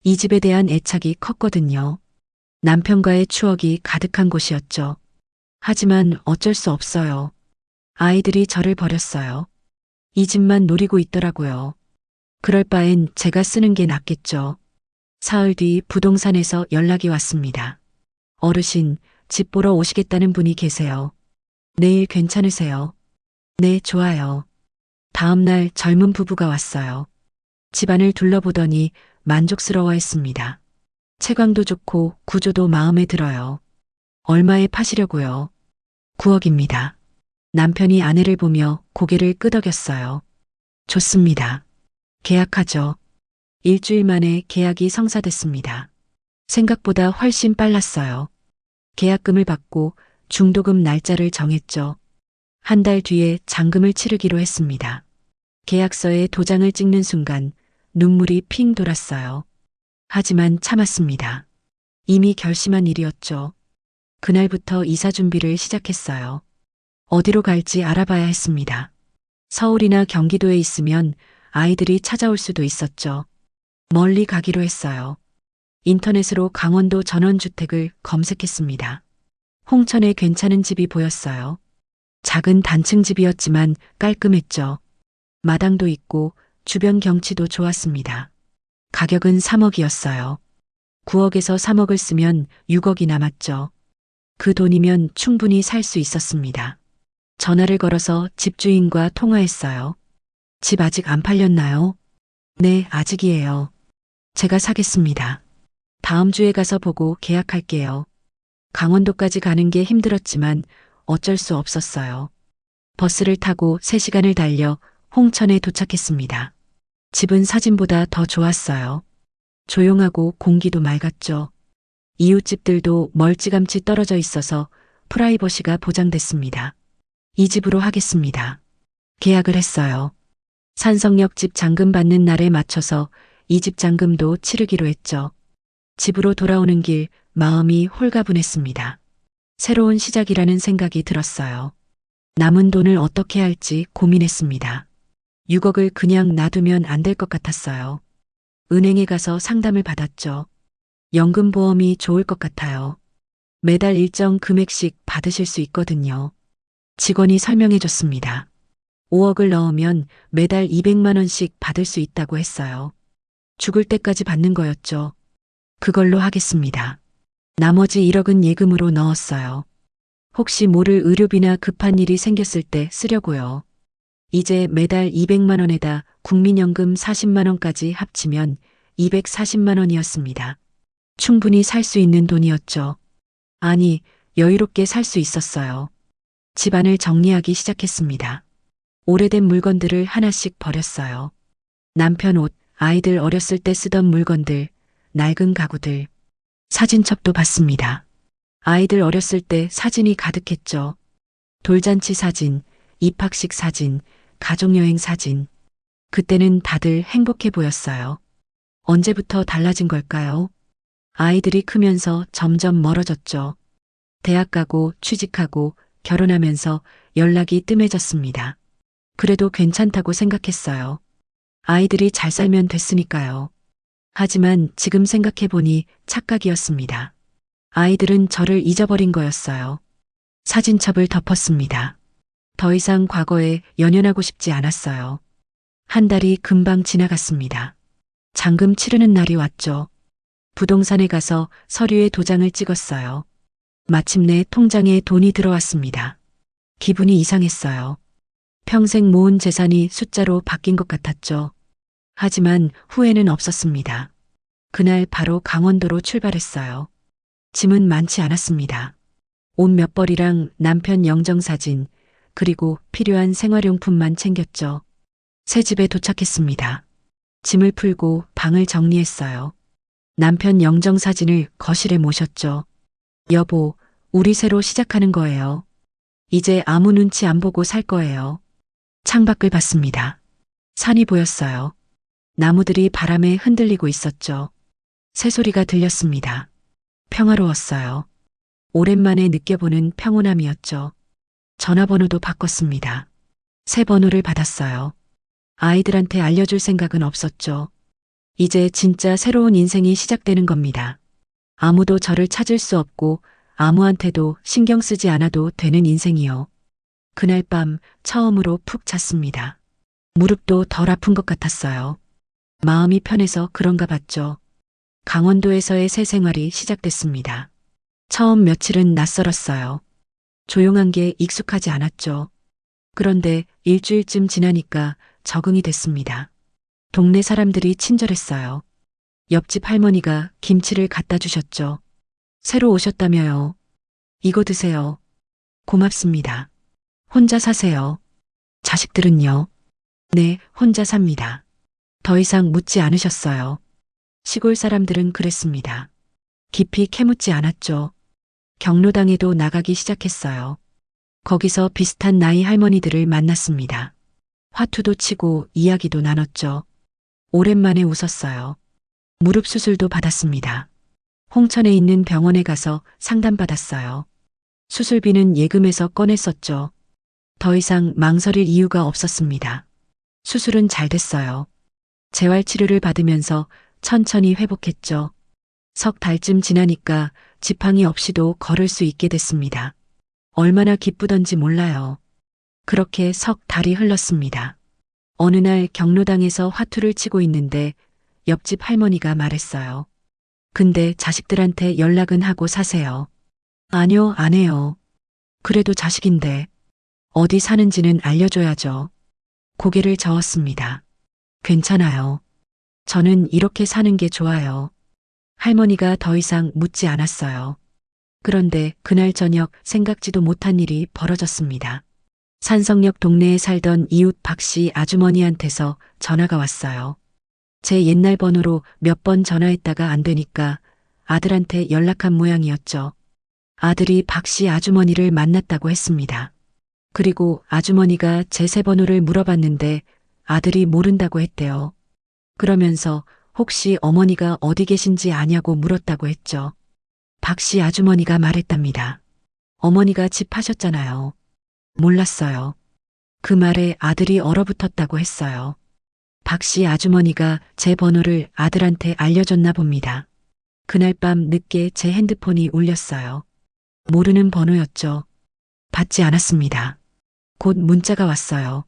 S1: 이 집에 대한 애착이 컸거든요. 남편과의 추억이 가득한 곳이었죠. 하지만 어쩔 수 없어요. 아이들이 저를 버렸어요. 이 집만 노리고 있더라고요. 그럴 바엔 제가 쓰는 게 낫겠죠. 사흘 뒤 부동산에서 연락이 왔습니다. 어르신, 집 보러 오시겠다는 분이 계세요. 내일 괜찮으세요? 네, 좋아요. 다음 날 젊은 부부가 왔어요. 집안을 둘러보더니 만족스러워했습니다. 채광도 좋고 구조도 마음에 들어요. 얼마에 파시려고요? 9억입니다. 남편이 아내를 보며 고개를 끄덕였어요. 좋습니다. 계약하죠. 일주일 만에 계약이 성사됐습니다. 생각보다 훨씬 빨랐어요. 계약금을 받고 중도금 날짜를 정했죠. 한 달 뒤에 잔금을 치르기로 했습니다. 계약서에 도장을 찍는 순간 눈물이 핑 돌았어요. 하지만 참았습니다. 이미 결심한 일이었죠. 그날부터 이사 준비를 시작했어요. 어디로 갈지 알아봐야 했습니다. 서울이나 경기도에 있으면 아이들이 찾아올 수도 있었죠. 멀리 가기로 했어요. 인터넷으로 강원도 전원주택을 검색했습니다. 홍천에 괜찮은 집이 보였어요. 작은 단층 집이었지만 깔끔했죠. 마당도 있고 주변 경치도 좋았습니다. 가격은 3억이었어요. 9억에서 3억을 쓰면 6억이 남았죠. 그 돈이면 충분히 살 수 있었습니다. 전화를 걸어서 집주인과 통화했어요. 집 아직 안 팔렸나요? 네, 아직이에요. 제가 사겠습니다. 다음 주에 가서 보고 계약할게요. 강원도까지 가는 게 힘들었지만 어쩔 수 없었어요. 버스를 타고 3시간을 달려 홍천에 도착했습니다. 집은 사진보다 더 좋았어요. 조용하고 공기도 맑았죠. 이웃집들도 멀찌감치 떨어져 있어서 프라이버시가 보장됐습니다. 이 집으로 하겠습니다. 계약을 했어요. 산성역 집 잔금 받는 날에 맞춰서 이 집 잔금도 치르기로 했죠. 집으로 돌아오는 길 마음이 홀가분했습니다. 새로운 시작이라는 생각이 들었어요. 남은 돈을 어떻게 할지 고민했습니다. 6억을 그냥 놔두면 안 될 것 같았어요. 은행에 가서 상담을 받았죠. 연금보험이 좋을 것 같아요. 매달 일정 금액씩 받으실 수 있거든요. 직원이 설명해 줬습니다. 5억을 넣으면 매달 200만 원씩 받을 수 있다고 했어요. 죽을 때까지 받는 거였죠. 그걸로 하겠습니다. 나머지 1억은 예금으로 넣었어요. 혹시 모를 의료비나 급한 일이 생겼을 때 쓰려고요. 이제 매달 200만 원에다 국민연금 40만 원까지 합치면 240만 원이었습니다. 충분히 살 수 있는 돈이었죠. 아니, 여유롭게 살 수 있었어요. 집안을 정리하기 시작했습니다. 오래된 물건들을 하나씩 버렸어요. 남편 옷, 아이들 어렸을 때 쓰던 물건들, 낡은 가구들, 사진첩도 봤습니다. 아이들 어렸을 때 사진이 가득했죠. 돌잔치 사진, 입학식 사진, 가족여행 사진. 그때는 다들 행복해 보였어요. 언제부터 달라진 걸까요? 아이들이 크면서 점점 멀어졌죠. 대학 가고 취직하고 결혼하면서 연락이 뜸해졌습니다. 그래도 괜찮다고 생각했어요. 아이들이 잘 살면 됐으니까요. 하지만 지금 생각해보니 착각이었습니다. 아이들은 저를 잊어버린 거였어요. 사진첩을 덮었습니다. 더 이상 과거에 연연하고 싶지 않았어요. 한 달이 금방 지나갔습니다. 잔금 치르는 날이 왔죠. 부동산에 가서 서류에 도장을 찍었어요. 마침내 통장에 돈이 들어왔습니다. 기분이 이상했어요. 평생 모은 재산이 숫자로 바뀐 것 같았죠. 하지만 후회는 없었습니다. 그날 바로 강원도로 출발했어요. 짐은 많지 않았습니다. 옷 몇 벌이랑 남편 영정사진, 그리고 필요한 생활용품만 챙겼죠. 새 집에 도착했습니다. 짐을 풀고 방을 정리했어요. 남편 영정사진을 거실에 모셨죠. 여보, 우리 새로 시작하는 거예요. 이제 아무 눈치 안 보고 살 거예요. 창밖을 봤습니다. 산이 보였어요. 나무들이 바람에 흔들리고 있었죠. 새소리가 들렸습니다. 평화로웠어요. 오랜만에 느껴보는 평온함이었죠. 전화번호도 바꿨습니다. 새 번호를 받았어요. 아이들한테 알려줄 생각은 없었죠. 이제 진짜 새로운 인생이 시작되는 겁니다. 아무도 저를 찾을 수 없고 아무한테도 신경 쓰지 않아도 되는 인생이요. 그날 밤 처음으로 푹 잤습니다. 무릎도 덜 아픈 것 같았어요. 마음이 편해서 그런가 봤죠. 강원도에서의 새 생활이 시작됐습니다. 처음 며칠은 낯설었어요. 조용한 게 익숙하지 않았죠. 그런데 일주일쯤 지나니까 적응이 됐습니다. 동네 사람들이 친절했어요. 옆집 할머니가 김치를 갖다 주셨죠. 새로 오셨다며요. 이거 드세요. 고맙습니다. 혼자 사세요. 자식들은요? 네, 혼자 삽니다. 더 이상 묻지 않으셨어요. 시골 사람들은 그랬습니다. 깊이 캐묻지 않았죠. 경로당에도 나가기 시작했어요. 거기서 비슷한 나이 할머니들을 만났습니다. 화투도 치고 이야기도 나눴죠. 오랜만에 웃었어요. 무릎 수술도 받았습니다. 홍천에 있는 병원에 가서 상담받았어요. 수술비는 예금에서 꺼냈었죠. 더 이상 망설일 이유가 없었습니다. 수술은 잘 됐어요. 재활치료를 받으면서 천천히 회복했죠. 석 달쯤 지나니까 지팡이 없이도 걸을 수 있게 됐습니다. 얼마나 기쁘던지 몰라요. 그렇게 석 달이 흘렀습니다. 어느 날 경로당에서 화투를 치고 있는데 옆집 할머니가 말했어요. 근데 자식들한테 연락은 하고 사세요. 아니요, 안 해요. 그래도 자식인데 어디 사는지는 알려줘야죠. 고개를 저었습니다. 괜찮아요. 저는 이렇게 사는 게 좋아요. 할머니가 더 이상 묻지 않았어요. 그런데 그날 저녁 생각지도 못한 일이 벌어졌습니다. 산성역 동네에 살던 이웃 박씨 아주머니한테서 전화가 왔어요. 제 옛날 번호로 몇 번 전화했다가 안 되니까 아들한테 연락한 모양이었죠. 아들이 박씨 아주머니를 만났다고 했습니다. 그리고 아주머니가 제 새 번호를 물어봤는데 아들이 모른다고 했대요. 그러면서 혹시 어머니가 어디 계신지 아냐고 물었다고 했죠. 박씨 아주머니가 말했답니다. 어머니가 집 파셨잖아요. 몰랐어요. 그 말에 아들이 얼어붙었다고 했어요. 박씨 아주머니가 제 번호를 아들한테 알려줬나 봅니다. 그날 밤 늦게 제 핸드폰이 울렸어요. 모르는 번호였죠. 받지 않았습니다. 곧 문자가 왔어요.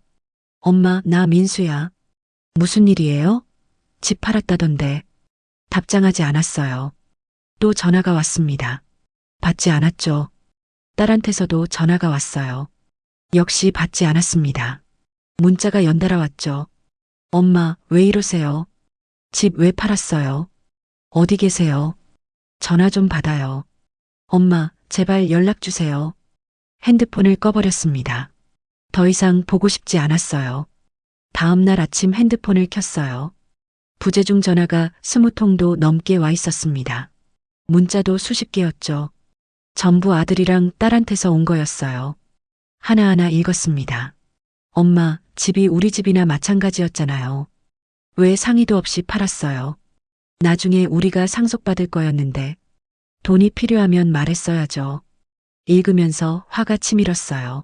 S1: 엄마, 나 민수야. 무슨 일이에요? 집 팔았다던데. 답장하지 않았어요. 또 전화가 왔습니다. 받지 않았죠. 딸한테서도 전화가 왔어요. 역시 받지 않았습니다. 문자가 연달아 왔죠. 엄마, 왜 이러세요? 집 왜 팔았어요? 어디 계세요? 전화 좀 받아요. 엄마, 제발 연락 주세요. 핸드폰을 꺼버렸습니다. 더 이상 보고 싶지 않았어요. 다음 날 아침 핸드폰을 켰어요. 부재중 전화가 20통도 넘게 와 있었습니다. 문자도 수십 개였죠. 전부 아들이랑 딸한테서 온 거였어요. 하나하나 읽었습니다. 엄마, 집이 우리 집이나 마찬가지였잖아요. 왜 상의도 없이 팔았어요? 나중에 우리가 상속받을 거였는데 돈이 필요하면 말했어야죠. 읽으면서 화가 치밀었어요.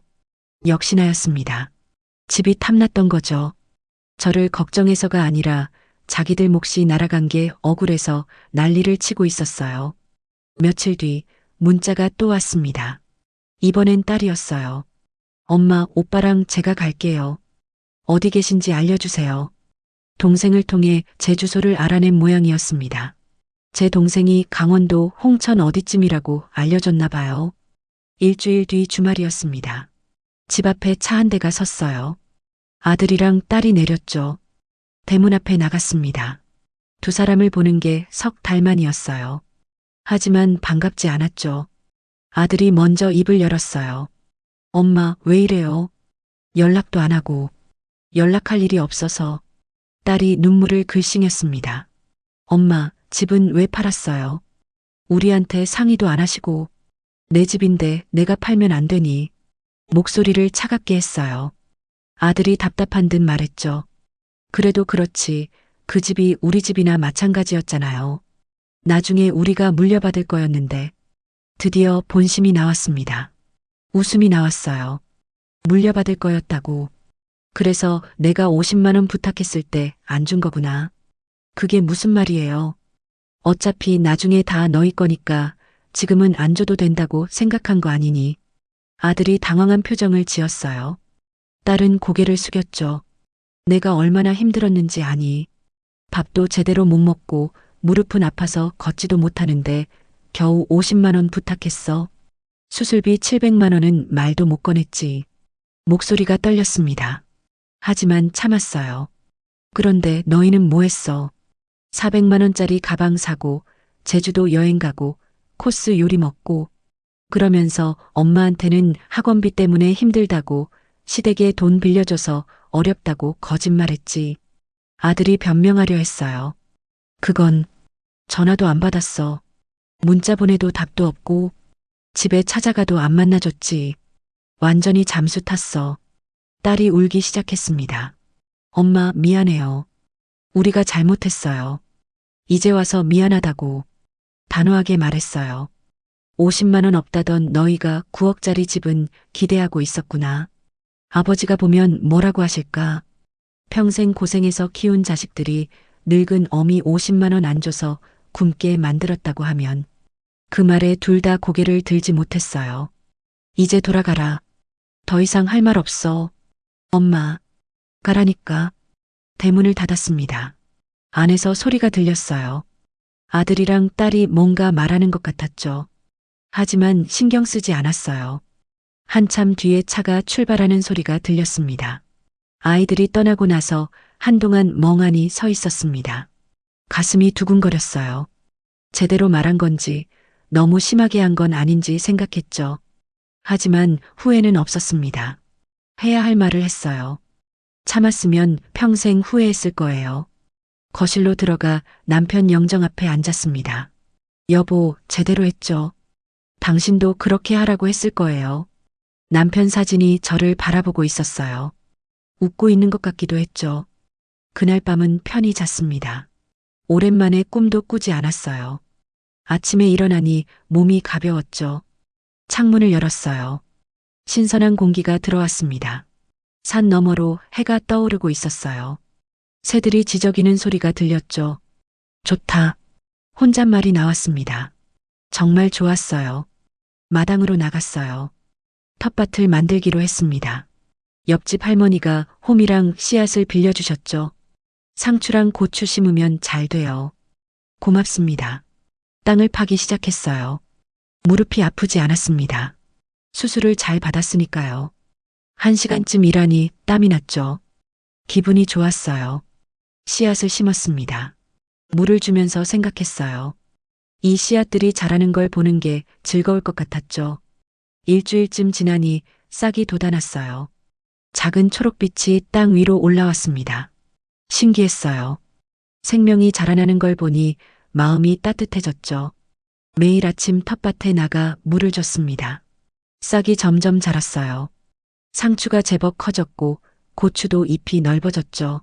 S1: 역시나였습니다. 집이 탐났던 거죠. 저를 걱정해서가 아니라 자기들 몫이 날아간 게 억울해서 난리를 치고 있었어요. 며칠 뒤 문자가 또 왔습니다. 이번엔 딸이었어요. 엄마, 오빠랑 제가 갈게요. 어디 계신지 알려주세요. 동생을 통해 제 주소를 알아낸 모양이었습니다. 제 동생이 강원도 홍천 어디쯤이라고 알려줬나 봐요. 일주일 뒤 주말이었습니다. 집 앞에 차 한 대가 섰어요. 아들이랑 딸이 내렸죠. 대문 앞에 나갔습니다. 두 사람을 보는 게 석 달만이었어요. 하지만 반갑지 않았죠. 아들이 먼저 입을 열었어요. 엄마, 왜 이래요? 연락도 안 하고. 연락할 일이 없어서. 딸이 눈물을 글썽였습니다. 엄마, 집은 왜 팔았어요? 우리한테 상의도 안 하시고. 내 집인데 내가 팔면 안 되니. 목소리를 차갑게 했어요. 아들이 답답한 듯 말했죠. 그래도 그렇지. 그 집이 우리 집이나 마찬가지였잖아요. 나중에 우리가 물려받을 거였는데. 드디어 본심이 나왔습니다. 웃음이 나왔어요. 물려받을 거였다고. 그래서 내가 50만 원 부탁했을 때 안 준 거구나. 그게 무슨 말이에요? 어차피 나중에 다 너희 거니까 지금은 안 줘도 된다고 생각한 거 아니니. 아들이 당황한 표정을 지었어요. 딸은 고개를 숙였죠. 내가 얼마나 힘들었는지 아니. 밥도 제대로 못 먹고 무릎은 아파서 걷지도 못하는데 겨우 50만 원 부탁했어. 수술비 700만 원은 말도 못 꺼냈지. 목소리가 떨렸습니다. 하지만 참았어요. 그런데 너희는 뭐 했어? 400만 원짜리 가방 사고 제주도 여행 가고 코스 요리 먹고 그러면서 엄마한테는 학원비 때문에 힘들다고 시댁에 돈 빌려줘서 어렵다고 거짓말했지. 아들이 변명하려 했어요. 그건 전화도 안 받았어. 문자 보내도 답도 없고 집에 찾아가도 안 만나줬지. 완전히 잠수 탔어. 딸이 울기 시작했습니다. 엄마, 미안해요. 우리가 잘못했어요. 이제 와서 미안하다고 단호하게 말했어요. 50만 원 없다던 너희가 9억짜리 집은 기대하고 있었구나. 아버지가 보면 뭐라고 하실까? 평생 고생해서 키운 자식들이 늙은 어미 50만 원 안 줘서 굶게 만들었다고 하면 그 말에 둘 다 고개를 들지 못했어요. 이제 돌아가라. 더 이상 할 말 없어. 엄마, 가라니까. 대문을 닫았습니다. 안에서 소리가 들렸어요. 아들이랑 딸이 뭔가 말하는 것 같았죠. 하지만 신경 쓰지 않았어요. 한참 뒤에 차가 출발하는 소리가 들렸습니다. 아이들이 떠나고 나서 한동안 멍하니 서 있었습니다. 가슴이 두근거렸어요. 제대로 말한 건지 너무 심하게 한 건 아닌지 생각했죠. 하지만 후회는 없었습니다. 해야 할 말을 했어요. 참았으면 평생 후회했을 거예요. 거실로 들어가 남편 영정 앞에 앉았습니다. 여보, 제대로 했죠. 당신도 그렇게 하라고 했을 거예요. 남편 사진이 저를 바라보고 있었어요. 웃고 있는 것 같기도 했죠. 그날 밤은 편히 잤습니다. 오랜만에 꿈도 꾸지 않았어요. 아침에 일어나니 몸이 가벼웠죠. 창문을 열었어요. 신선한 공기가 들어왔습니다. 산 너머로 해가 떠오르고 있었어요. 새들이 지저귀는 소리가 들렸죠. 좋다. 혼잣말이 나왔습니다. 정말 좋았어요. 마당으로 나갔어요. 텃밭을 만들기로 했습니다. 옆집 할머니가 홈이랑 씨앗을 빌려주셨죠. 상추랑 고추 심으면 잘 돼요. 고맙습니다. 땅을 파기 시작했어요. 무릎이 아프지 않았습니다. 수술을 잘 받았으니까요. 1시간쯤 일하니 땀이 났죠. 기분이 좋았어요. 씨앗을 심었습니다. 물을 주면서 생각했어요. 이 씨앗들이 자라는 걸 보는 게 즐거울 것 같았죠. 일주일쯤 지나니 싹이 돋아났어요. 작은 초록빛이 땅 위로 올라왔습니다. 신기했어요. 생명이 자라나는 걸 보니 마음이 따뜻해졌죠. 매일 아침 텃밭에 나가 물을 줬습니다. 싹이 점점 자랐어요. 상추가 제법 커졌고 고추도 잎이 넓어졌죠.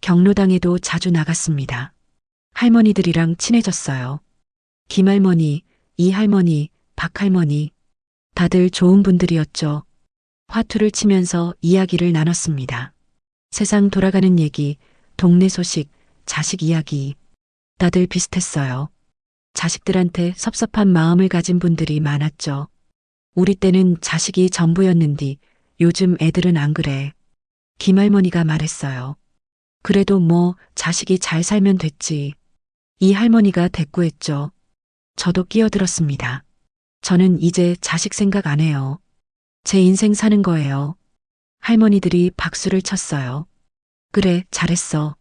S1: 경로당에도 자주 나갔습니다. 할머니들이랑 친해졌어요. 김할머니, 이할머니, 박할머니, 다들 좋은 분들이었죠. 화투를 치면서 이야기를 나눴습니다. 세상 돌아가는 얘기, 동네 소식, 자식 이야기. 다들 비슷했어요. 자식들한테 섭섭한 마음을 가진 분들이 많았죠. 우리 때는 자식이 전부였는디 요즘 애들은 안 그래. 김할머니가 말했어요. 그래도 뭐 자식이 잘 살면 됐지. 이 할머니가 대꾸했죠. 저도 끼어들었습니다. 저는 이제 자식 생각 안 해요. 제 인생 사는 거예요. 할머니들이 박수를 쳤어요. 그래, 잘했어.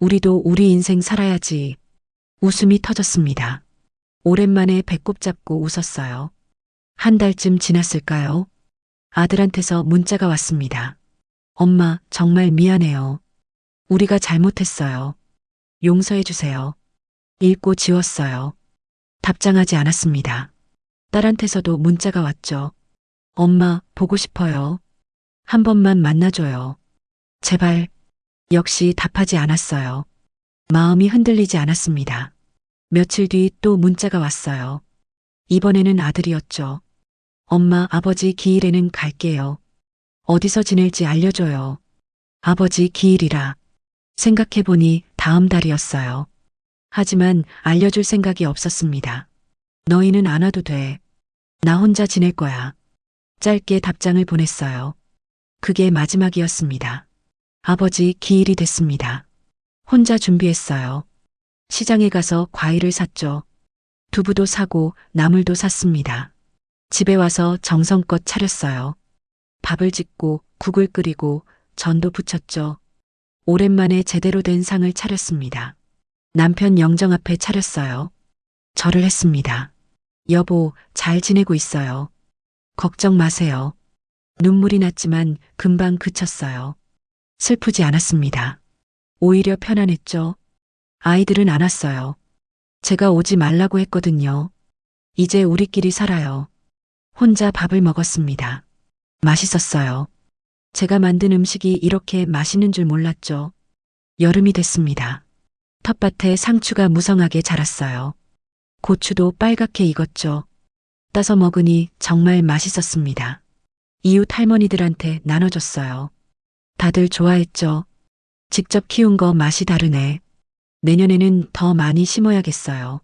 S1: 우리도 우리 인생 살아야지. 웃음이 터졌습니다. 오랜만에 배꼽 잡고 웃었어요. 한 달쯤 지났을까요? 아들한테서 문자가 왔습니다. 엄마, 정말 미안해요. 우리가 잘못했어요. 용서해 주세요. 읽고 지웠어요. 답장하지 않았습니다. 딸한테서도 문자가 왔죠. 엄마, 보고 싶어요. 한 번만 만나줘요. 제발. 역시 답하지 않았어요. 마음이 흔들리지 않았습니다. 며칠 뒤 또 문자가 왔어요. 이번에는 아들이었죠. 엄마, 아버지 기일에는 갈게요. 어디서 지낼지 알려줘요. 아버지 기일이라. 생각해보니 다음 달이었어요. 하지만 알려줄 생각이 없었습니다. 너희는 안 와도 돼. 나 혼자 지낼 거야. 짧게 답장을 보냈어요. 그게 마지막이었습니다. 아버지 기일이 됐습니다. 혼자 준비했어요. 시장에 가서 과일을 샀죠. 두부도 사고 나물도 샀습니다. 집에 와서 정성껏 차렸어요. 밥을 짓고 국을 끓이고 전도 부쳤죠. 오랜만에 제대로 된 상을 차렸습니다. 남편 영정 앞에 차렸어요. 절을 했습니다. 여보, 잘 지내고 있어요. 걱정 마세요. 눈물이 났지만 금방 그쳤어요. 슬프지 않았습니다. 오히려 편안했죠. 아이들은 안 왔어요. 제가 오지 말라고 했거든요. 이제 우리끼리 살아요. 혼자 밥을 먹었습니다. 맛있었어요. 제가 만든 음식이 이렇게 맛있는 줄 몰랐죠. 여름이 됐습니다. 텃밭에 상추가 무성하게 자랐어요. 고추도 빨갛게 익었죠. 따서 먹으니 정말 맛있었습니다. 이웃 할머니들한테 나눠줬어요. 다들 좋아했죠. 직접 키운 거 맛이 다르네. 내년에는 더 많이 심어야겠어요.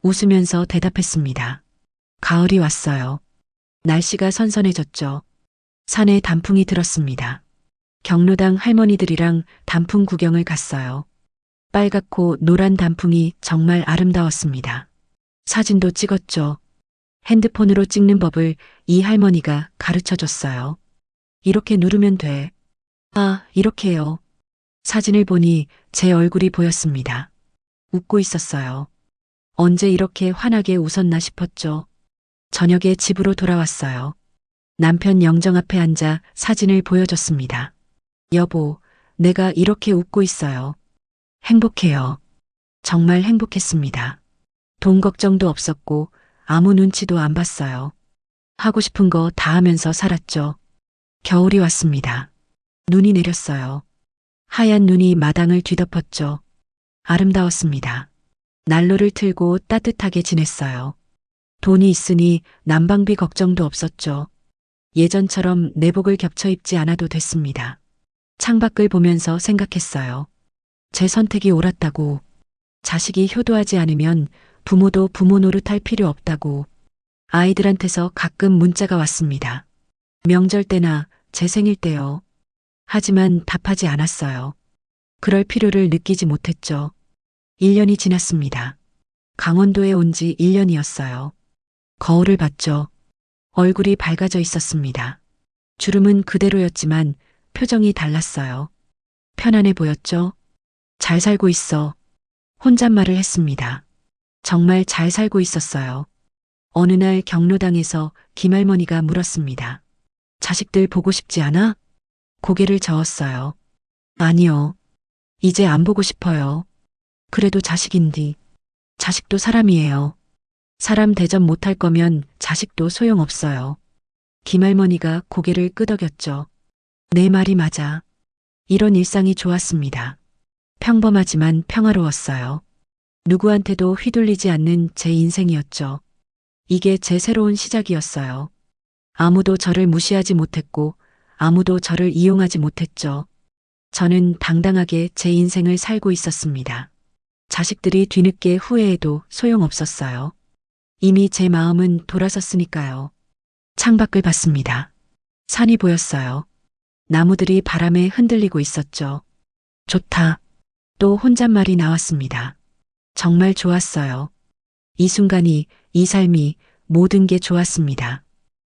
S1: 웃으면서 대답했습니다. 가을이 왔어요. 날씨가 선선해졌죠. 산에 단풍이 들었습니다. 경로당 할머니들이랑 단풍 구경을 갔어요. 빨갛고 노란 단풍이 정말 아름다웠습니다. 사진도 찍었죠. 핸드폰으로 찍는 법을 이 할머니가 가르쳐 줬어요. 이렇게 누르면 돼. 아, 이렇게요. 사진을 보니 제 얼굴이 보였습니다. 웃고 있었어요. 언제 이렇게 환하게 웃었나 싶었죠. 저녁에 집으로 돌아왔어요. 남편 영정 앞에 앉아 사진을 보여줬습니다. 여보, 내가 이렇게 웃고 있어요. 행복해요. 정말 행복했습니다. 돈 걱정도 없었고 아무 눈치도 안 봤어요. 하고 싶은 거 다 하면서 살았죠. 겨울이 왔습니다. 눈이 내렸어요. 하얀 눈이 마당을 뒤덮었죠. 아름다웠습니다. 난로를 틀고 따뜻하게 지냈어요. 돈이 있으니 난방비 걱정도 없었죠. 예전처럼 내복을 겹쳐 입지 않아도 됐습니다. 창밖을 보면서 생각했어요. 제 선택이 옳았다고. 자식이 효도하지 않으면 부모도 부모 노릇할 필요 없다고. 아이들한테서 가끔 문자가 왔습니다. 명절 때나 제 생일 때요. 하지만 답하지 않았어요. 그럴 필요를 느끼지 못했죠. 1년이 지났습니다. 강원도에 온 지 1년이었어요. 거울을 봤죠. 얼굴이 밝아져 있었습니다. 주름은 그대로였지만 표정이 달랐어요. 편안해 보였죠? 잘 살고 있어. 혼잣말을 했습니다. 정말 잘 살고 있었어요. 어느 날 경로당에서 김할머니가 물었습니다. 자식들 보고 싶지 않아? 고개를 저었어요. 아니요. 이제 안 보고 싶어요. 그래도 자식인디. 자식도 사람이에요. 사람 대접 못할 거면 자식도 소용없어요. 김할머니가 고개를 끄덕였죠. 내 말이 맞아. 이런 일상이 좋았습니다. 평범하지만 평화로웠어요. 누구한테도 휘둘리지 않는 제 인생이었죠. 이게 제 새로운 시작이었어요. 아무도 저를 무시하지 못했고 아무도 저를 이용하지 못했죠. 저는 당당하게 제 인생을 살고 있었습니다. 자식들이 뒤늦게 후회해도 소용없었어요. 이미 제 마음은 돌아섰으니까요. 창밖을 봤습니다. 산이 보였어요. 나무들이 바람에 흔들리고 있었죠. 좋다. 또 혼잣말이 나왔습니다. 정말 좋았어요. 이 순간이, 이 삶이 모든 게 좋았습니다.